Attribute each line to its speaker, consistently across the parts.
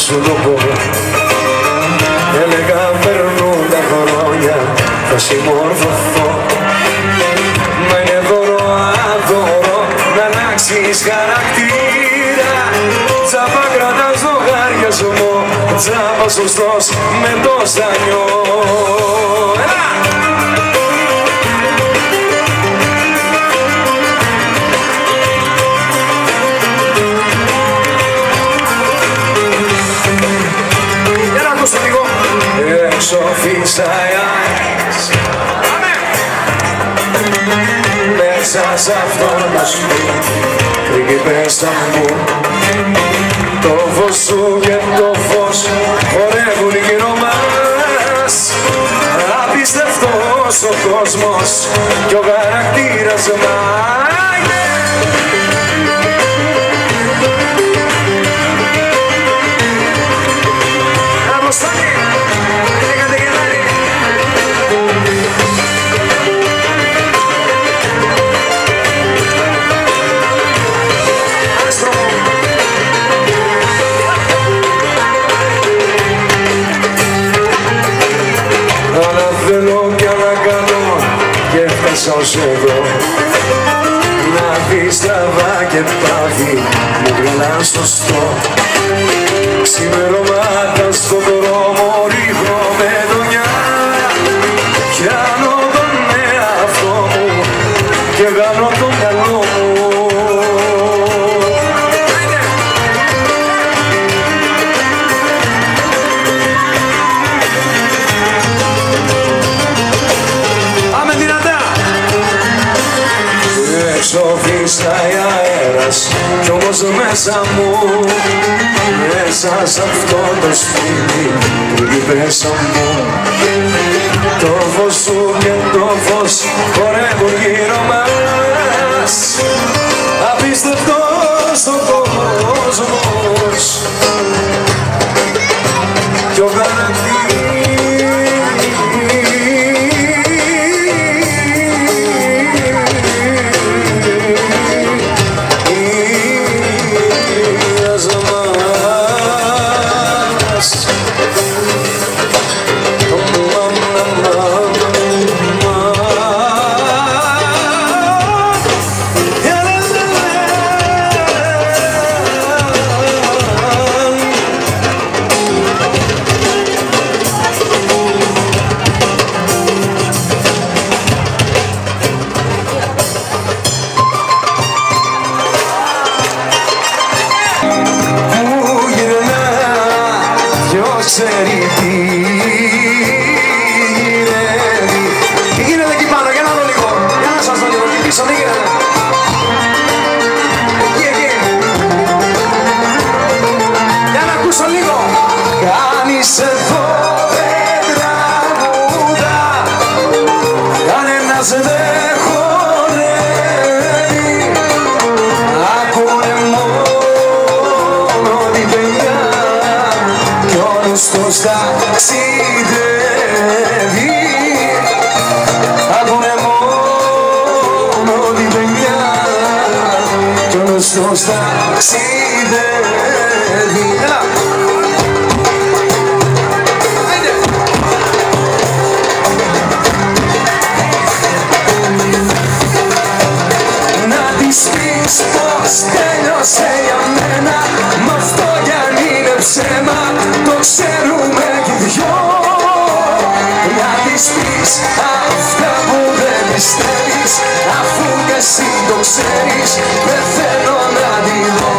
Speaker 1: σου το πω. Έλεγα περνούν τα χρόνια, θα συμμορφωθώ. Μα είναι δώρο αδώρο να αλλάξεις χαρακτήρα. Τσάπα κρατάς λογαριασμό, τσάπα σωστός με το στανιό. Έξω φύσαει αέρας μέσα σ' αυτό το σπίτι πρίγκιπέσσα μου. Το φως σου και το φως χορεύουν γύρω μας. Απίστευτος ο κόσμος κι ο χαρακτήρας μας. Αλλά θέλω κι άλλα κάνω και έφτασα ως εδώ. Να δεις τραβά και πάθη μου γρυλά σωστό. Ξημερώματα στον δρόμο ρίχνω με δονιά. Πιάνω τον εαυτό μου και γάνω το μυαλό μου. Έξω φύσαει αέρας κι όμως μέσα μου, μέσα σ' αυτό το σπίτι πρίγκιπέσσα μου. Το φως σου και το φως χορεύουν γύρω μας. Απίστευτος ο κόσμος κι ο ξέρει τι γυρεύει. Τι γίνεται εκεί πάνω, για να δω λίγο. Για να σας δω λίγο, εκεί πίσω, τι γίνεται. Εκεί. Για να ακούσω λίγο. Κάνεις εδώ δεν τραγουδά, κανένας δεν χορεύει. Ακούνε μόνο την παιδιά κι όλους τους ταξιδεύει. Ακούνε μόνο την παιδιά κι όλους τους ταξιδεύει. Να της πεις πως τέλειωσε για μένα, μ' αυτό κι αν είναι ψέμα το ξέρουμε κι οι δυο. Να της πεις αυτά που δεν πιστεύεις, αφού κι εσύ το ξέρεις, δεν θέλω να τη δω.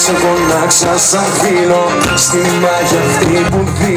Speaker 1: Σε φωνάξα σαν φίλο στη μάχη αυτή που δει.